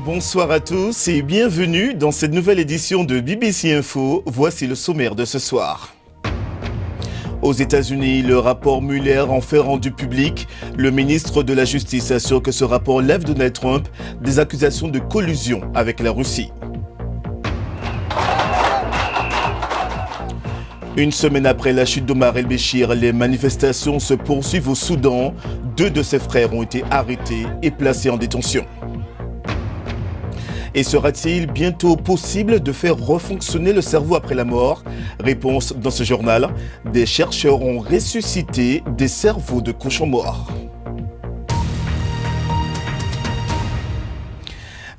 Bonsoir à tous et bienvenue dans cette nouvelle édition de BBC Info. Voici le sommaire de ce soir. Aux États-Unis, le rapport Mueller en fait rendu public. Le ministre de la Justice assure que ce rapport lève Donald Trump des accusations de collusion avec la Russie. Une semaine après la chute d'Omar el-Béchir, les manifestations se poursuivent au Soudan. 2 de ses frères ont été arrêtés et placés en détention. Et sera-t-il bientôt possible de faire refonctionner le cerveau après la mort? Réponse dans ce journal. Des chercheurs ont ressuscité des cerveaux de cochons morts.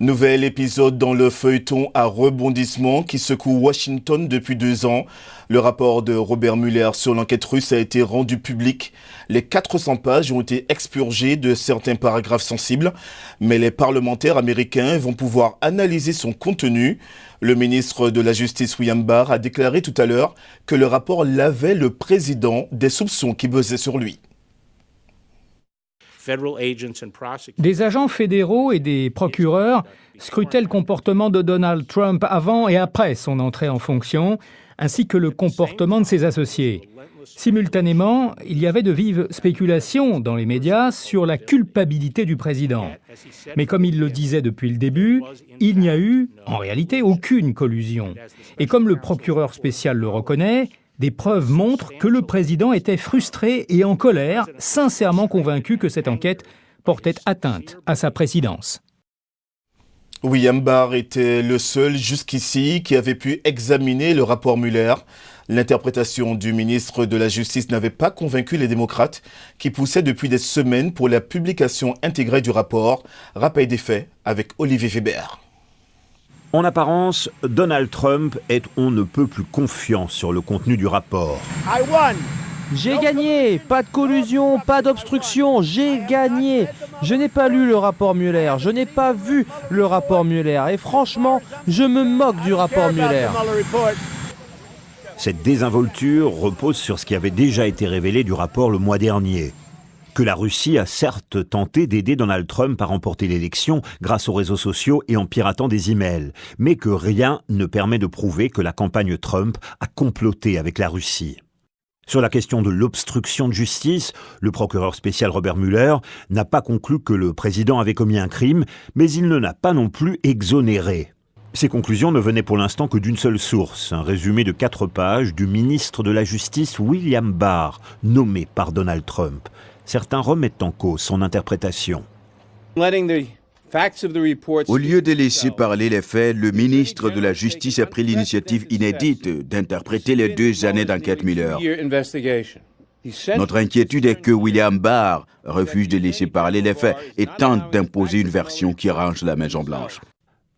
Nouvel épisode dans le feuilleton à rebondissement qui secoue Washington depuis 2 ans. Le rapport de Robert Mueller sur l'enquête russe a été rendu public. Les 400 pages ont été expurgées de certains paragraphes sensibles, mais les parlementaires américains vont pouvoir analyser son contenu. Le ministre de la Justice, William Barr, a déclaré tout à l'heure que le rapport lavait le président des soupçons qui pesaient sur lui. Des agents fédéraux et des procureurs scrutaient le comportement de Donald Trump avant et après son entrée en fonction, ainsi que le comportement de ses associés. Simultanément, il y avait de vives spéculations dans les médias sur la culpabilité du président. Mais comme il le disait depuis le début, il n'y a eu, en réalité, aucune collusion. Et comme le procureur spécial le reconnaît, des preuves montrent que le président était frustré et en colère, sincèrement convaincu que cette enquête portait atteinte à sa présidence. William Barr était le seul jusqu'ici qui avait pu examiner le rapport Mueller. L'interprétation du ministre de la Justice n'avait pas convaincu les démocrates qui poussaient depuis des semaines pour la publication intégrée du rapport. Rappel des faits avec Olivier Weber. En apparence, Donald Trump est on ne peut plus confiant sur le contenu du rapport. J'ai gagné, pas de collusion, pas d'obstruction, j'ai gagné. Je n'ai pas lu le rapport Mueller, je n'ai pas vu le rapport Mueller et franchement, je me moque du rapport Mueller. Cette désinvolture repose sur ce qui avait déjà été révélé du rapport le mois dernier. Que la Russie a certes tenté d'aider Donald Trump à remporter l'élection grâce aux réseaux sociaux et en piratant des emails, mais que rien ne permet de prouver que la campagne Trump a comploté avec la Russie. Sur la question de l'obstruction de justice, le procureur spécial Robert Mueller n'a pas conclu que le président avait commis un crime, mais il ne l'a pas non plus exonéré. Ces conclusions ne venaient pour l'instant que d'une seule source, un résumé de 4 pages du ministre de la Justice William Barr, nommé par Donald Trump. Certains remettent en cause son interprétation. Au lieu de laisser parler les faits, le ministre de la Justice a pris l'initiative inédite d'interpréter les 2 années d'enquête Mueller. Notre inquiétude est que William Barr refuse de laisser parler les faits et tente d'imposer une version qui arrange la Maison-Blanche.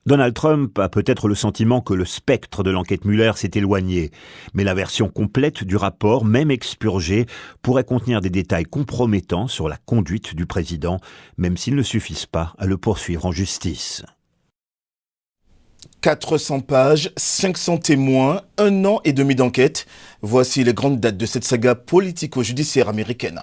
Donald Trump a peut-être le sentiment que le spectre de l'enquête Mueller s'est éloigné, mais la version complète du rapport, même expurgée, pourrait contenir des détails compromettants sur la conduite du président, même s'ils ne suffisent pas à le poursuivre en justice. 400 pages, 500 témoins, 1 an et demi d'enquête. Voici les grandes dates de cette saga politico-judiciaire américaine.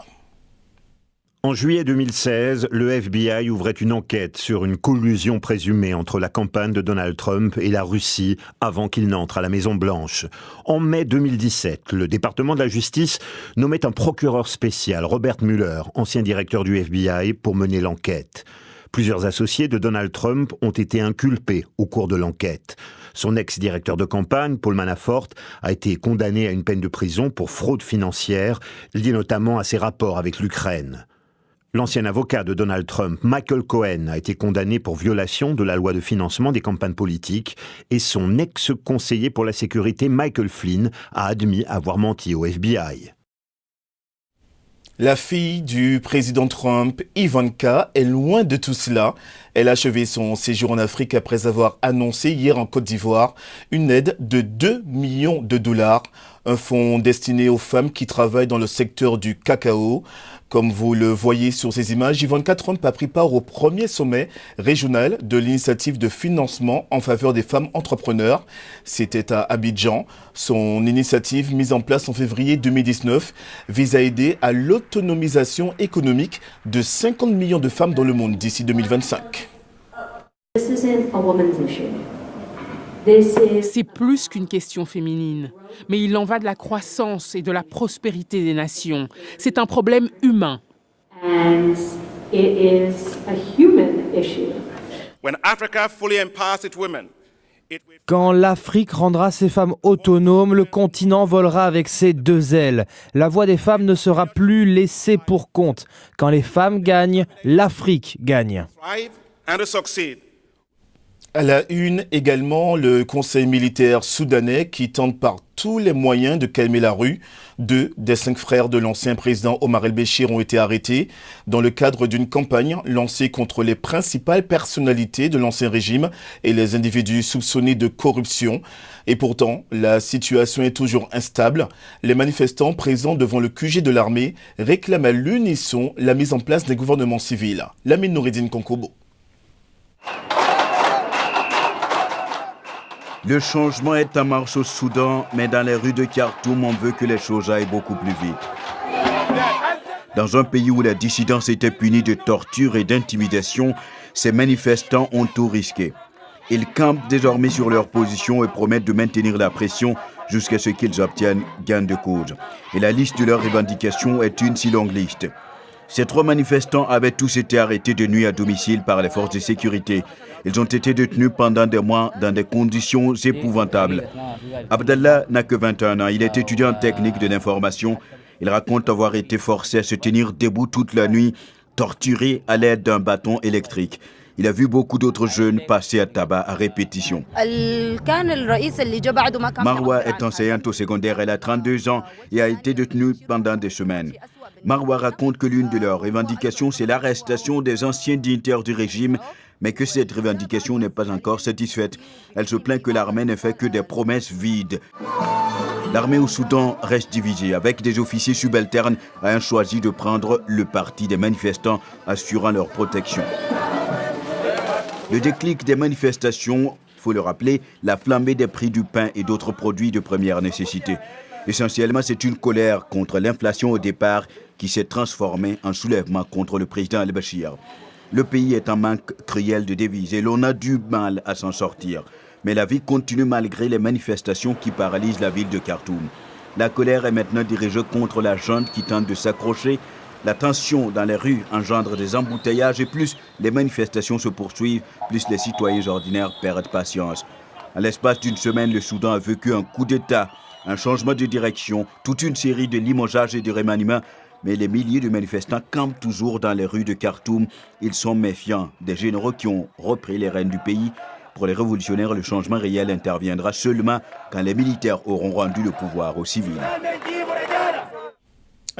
En juillet 2016, le FBI ouvrait une enquête sur une collusion présumée entre la campagne de Donald Trump et la Russie avant qu'il n'entre à la Maison-Blanche. En mai 2017, le département de la justice nommait un procureur spécial, Robert Mueller, ancien directeur du FBI, pour mener l'enquête. Plusieurs associés de Donald Trump ont été inculpés au cours de l'enquête. Son ex-directeur de campagne, Paul Manafort, a été condamné à une peine de prison pour fraude financière, liée notamment à ses rapports avec l'Ukraine. L'ancien avocat de Donald Trump, Michael Cohen, a été condamné pour violation de la loi de financement des campagnes politiques et son ex-conseiller pour la sécurité, Michael Flynn, a admis avoir menti au FBI. La fille du président Trump, Ivanka, est loin de tout cela. Elle a achevé son séjour en Afrique après avoir annoncé hier en Côte d'Ivoire une aide de 2 millions de dollars. Un fonds destiné aux femmes qui travaillent dans le secteur du cacao. Comme vous le voyez sur ces images, Ivanka Trump a pris part au premier sommet régional de l'initiative de financement en faveur des femmes entrepreneurs. C'était à Abidjan. Son initiative, mise en place en février 2019, vise à aider à l'autonomisation économique de 50 millions de femmes dans le monde d'ici 2025. C'est plus qu'une question féminine, mais il en va de la croissance et de la prospérité des nations. C'est un problème humain. Quand l'Afrique rendra ses femmes autonomes, le continent volera avec ses deux ailes. La voix des femmes ne sera plus laissée pour compte. Quand les femmes gagnent, l'Afrique gagne. À la une également, le conseil militaire soudanais qui tente par tous les moyens de calmer la rue. 2 des 5 frères de l'ancien président Omar el-Béchir ont été arrêtés dans le cadre d'une campagne lancée contre les principales personnalités de l'ancien régime et les individus soupçonnés de corruption. Et pourtant, la situation est toujours instable. Les manifestants présents devant le QG de l'armée réclament à l'unisson la mise en place d'un gouvernement civil. Lamine Noureddine Konkobo. Le changement est en marche au Soudan, mais dans les rues de Khartoum, on veut que les choses aillent beaucoup plus vite. Dans un pays où la dissidence était punie de torture et d'intimidation, ces manifestants ont tout risqué. Ils campent désormais sur leur position et promettent de maintenir la pression jusqu'à ce qu'ils obtiennent gain de cause. Et la liste de leurs revendications est une si longue liste. Ces 3 manifestants avaient tous été arrêtés de nuit à domicile par les forces de sécurité. Ils ont été détenus pendant des mois dans des conditions épouvantables. Abdallah n'a que 21 ans. Il est étudiant en technique de l'information. Il raconte avoir été forcé à se tenir debout toute la nuit, torturé à l'aide d'un bâton électrique. Il a vu beaucoup d'autres jeunes passer à tabac à répétition. Marwa est enseignante au secondaire. Elle a 32 ans et a été détenue pendant des semaines. Marwa raconte que l'une de leurs revendications, c'est l'arrestation des anciens dignitaires du régime, mais que cette revendication n'est pas encore satisfaite. Elle se plaint que l'armée ne fait que des promesses vides. L'armée au Soudan reste divisée, avec des officiers subalternes ayant choisi de prendre le parti des manifestants, assurant leur protection. Le déclic des manifestations, il faut le rappeler, la flambée des prix du pain et d'autres produits de première nécessité. Essentiellement, c'est une colère contre l'inflation au départ qui s'est transformée en soulèvement contre le président al-Béchir. Le pays est en manque cruel de devises et l'on a du mal à s'en sortir. Mais la vie continue malgré les manifestations qui paralysent la ville de Khartoum. La colère est maintenant dirigée contre la junte qui tente de s'accrocher. La tension dans les rues engendre des embouteillages et plus les manifestations se poursuivent, plus les citoyens ordinaires perdent patience. À l'espace d'une semaine, le Soudan a vécu un coup d'État, un changement de direction, toute une série de limogeages et de remaniements. Mais les milliers de manifestants campent toujours dans les rues de Khartoum. Ils sont méfiants des généraux qui ont repris les rênes du pays. Pour les révolutionnaires, le changement réel interviendra seulement quand les militaires auront rendu le pouvoir aux civils.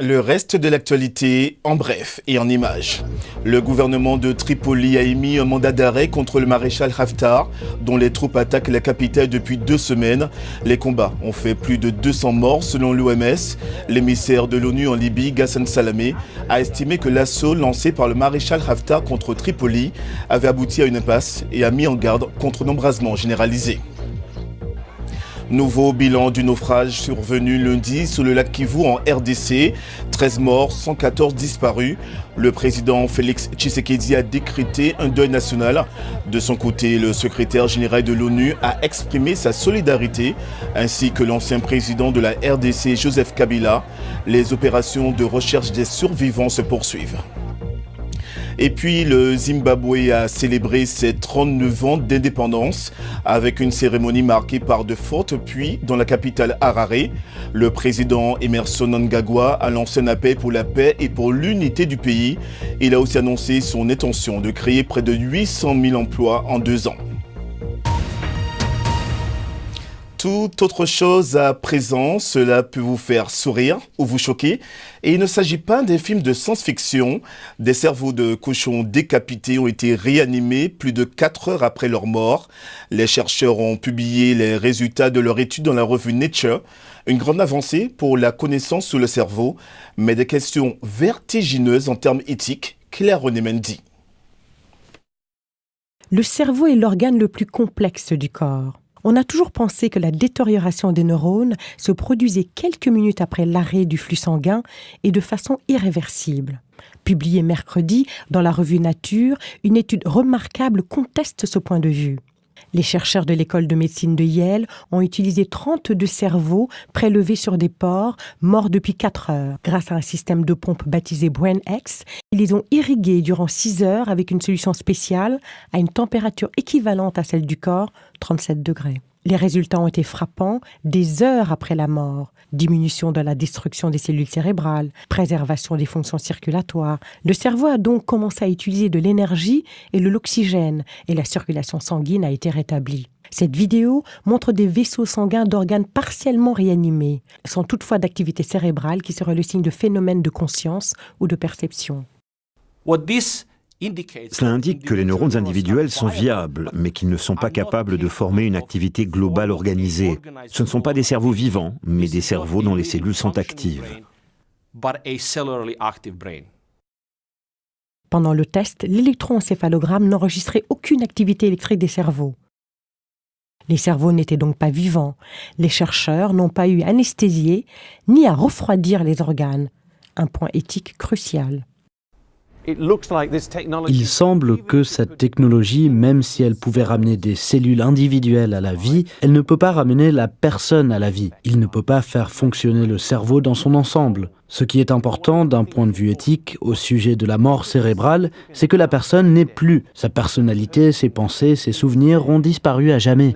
Le reste de l'actualité en bref et en images. Le gouvernement de Tripoli a émis un mandat d'arrêt contre le maréchal Haftar, dont les troupes attaquent la capitale depuis 2 semaines. Les combats ont fait plus de 200 morts selon l'OMS. L'émissaire de l'ONU en Libye, Ghassan Salamé, a estimé que l'assaut lancé par le maréchal Haftar contre Tripoli avait abouti à une impasse et a mis en garde contre un embrasement généralisé. Nouveau bilan du naufrage survenu lundi sur le lac Kivu en RDC. 13 morts, 114 disparus. Le président Félix Tshisekedi a décrété un deuil national. De son côté, le secrétaire général de l'ONU a exprimé sa solidarité, ainsi que l'ancien président de la RDC, Joseph Kabila. Les opérations de recherche des survivants se poursuivent. Et puis le Zimbabwe a célébré ses 39 ans d'indépendance avec une cérémonie marquée par de fortes pluies dans la capitale Harare. Le président Emmerson Mnangagwa a lancé un appel pour la paix et pour l'unité du pays. Il a aussi annoncé son intention de créer près de 800 000 emplois en 2 ans. Toute autre chose à présent, cela peut vous faire sourire ou vous choquer. Et il ne s'agit pas des films de science-fiction. Des cerveaux de cochons décapités ont été réanimés plus de 4 heures après leur mort. Les chercheurs ont publié les résultats de leur étude dans la revue Nature. Une grande avancée pour la connaissance sur le cerveau, mais des questions vertigineuses en termes éthiques. Claire René Mendy. Le cerveau est l'organe le plus complexe du corps. On a toujours pensé que la détérioration des neurones se produisait quelques minutes après l'arrêt du flux sanguin et de façon irréversible. Publiée mercredi dans la revue Nature, une étude remarquable conteste ce point de vue. Les chercheurs de l'école de médecine de Yale ont utilisé 32 cerveaux prélevés sur des porcs morts depuis 4 heures. Grâce à un système de pompe baptisé BrainX, ils les ont irrigués durant 6 heures avec une solution spéciale à une température équivalente à celle du corps, 37 degrés. Les résultats ont été frappants des heures après la mort. Diminution de la destruction des cellules cérébrales, préservation des fonctions circulatoires. Le cerveau a donc commencé à utiliser de l'énergie et de l'oxygène et la circulation sanguine a été rétablie. Cette vidéo montre des vaisseaux sanguins d'organes partiellement réanimés, sans toutefois d'activité cérébrale qui serait le signe de phénomènes de conscience ou de perception. Cela indique que les neurones individuels sont viables, mais qu'ils ne sont pas capables de former une activité globale organisée. Ce ne sont pas des cerveaux vivants, mais des cerveaux dont les cellules sont actives. Pendant le test, l'électroencéphalogramme n'enregistrait aucune activité électrique des cerveaux. Les cerveaux n'étaient donc pas vivants. Les chercheurs n'ont pas eu à anesthésier ni à refroidir les organes. Un point éthique crucial. Il semble que cette technologie, même si elle pouvait ramener des cellules individuelles à la vie, elle ne peut pas ramener la personne à la vie. Il ne peut pas faire fonctionner le cerveau dans son ensemble. Ce qui est important d'un point de vue éthique au sujet de la mort cérébrale, c'est que la personne n'est plus. Sa personnalité, ses pensées, ses souvenirs ont disparu à jamais.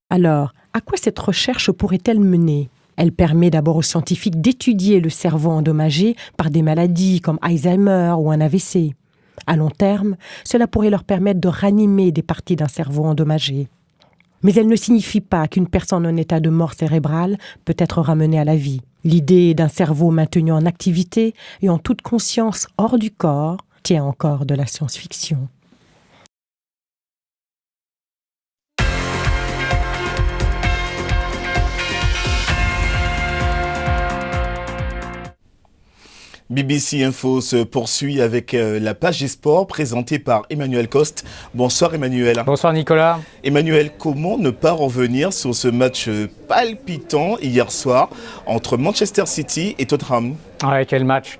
Alors, à quoi cette recherche pourrait-elle mener ? Elle permet d'abord aux scientifiques d'étudier le cerveau endommagé par des maladies comme Alzheimer ou un AVC. À long terme, cela pourrait leur permettre de ranimer des parties d'un cerveau endommagé. Mais elle ne signifie pas qu'une personne en état de mort cérébrale peut être ramenée à la vie. L'idée d'un cerveau maintenu en activité et en toute conscience hors du corps tient encore de la science-fiction. BBC Info se poursuit avec la page des sports présentée par Emmanuel Coste. Bonsoir Emmanuel. Bonsoir Nicolas. Emmanuel, comment ne pas revenir sur ce match palpitant hier soir entre Manchester City et Tottenham ? Ouais, quel match.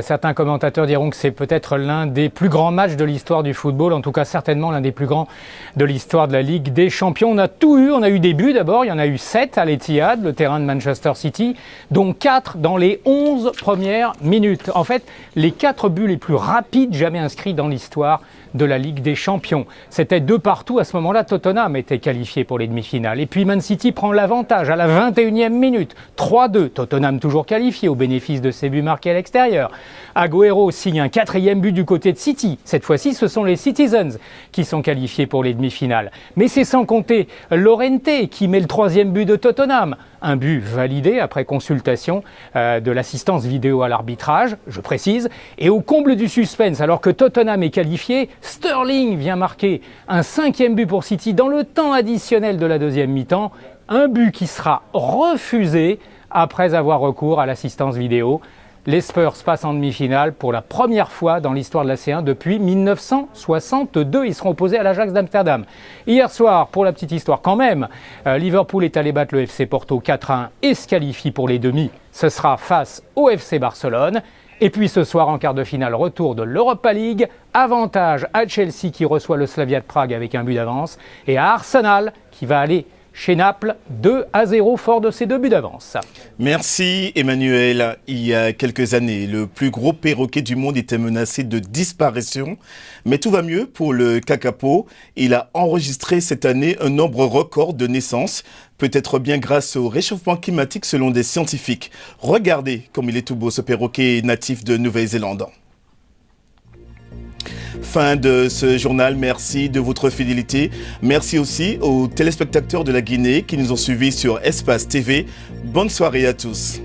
Certains commentateurs diront que c'est peut-être l'un des plus grands matchs de l'histoire du football, en tout cas certainement l'un des plus grands de l'histoire de la Ligue des Champions. On a tout eu, on a eu des buts d'abord, il y en a eu 7 à l'Etihad, le terrain de Manchester City, dont 4 dans les 11 premières minutes. En fait, les 4 buts les plus rapides jamais inscrits dans l'histoire de la Ligue des Champions. C'était 2-2 à ce moment-là. Tottenham était qualifié pour les demi-finales. Et puis Man City prend l'avantage à la 21e minute. 3-2. Tottenham toujours qualifié au bénéfice de ses buts marqués à l'extérieur. Agüero signe un 4e but du côté de City. Cette fois-ci, ce sont les Citizens qui sont qualifiés pour les demi-finales. Mais c'est sans compter Llorente qui met le 3e but de Tottenham. Un but validé après consultation de l'assistance vidéo à l'arbitrage, je précise. Et au comble du suspense, alors que Tottenham est qualifié, Sterling vient marquer un 5e but pour City dans le temps additionnel de la deuxième mi-temps. Un but qui sera refusé après avoir recours à l'assistance vidéo. Les Spurs passent en demi-finale pour la première fois dans l'histoire de la C1 depuis 1962. Ils seront opposés à l'Ajax d'Amsterdam. Hier soir, pour la petite histoire quand même, Liverpool est allé battre le FC Porto 4-1 et se qualifie pour les demi. Ce sera face au FC Barcelone. Et puis ce soir, en quart de finale, retour de l'Europa League. Avantage à Chelsea qui reçoit le Slavia de Prague avec un but d'avance. Et à Arsenal qui va aller chez Naples, 2-0 fort de ses 2 buts d'avance. Merci Emmanuel. Il y a quelques années, le plus gros perroquet du monde était menacé de disparition. Mais tout va mieux pour le kakapo. Il a enregistré cette année un nombre record de naissances, peut-être bien grâce au réchauffement climatique selon des scientifiques. Regardez comme il est tout beau ce perroquet natif de Nouvelle-Zélande. Fin de ce journal, merci de votre fidélité. Merci aussi aux téléspectateurs de la Guinée qui nous ont suivis sur Espace TV. Bonne soirée à tous.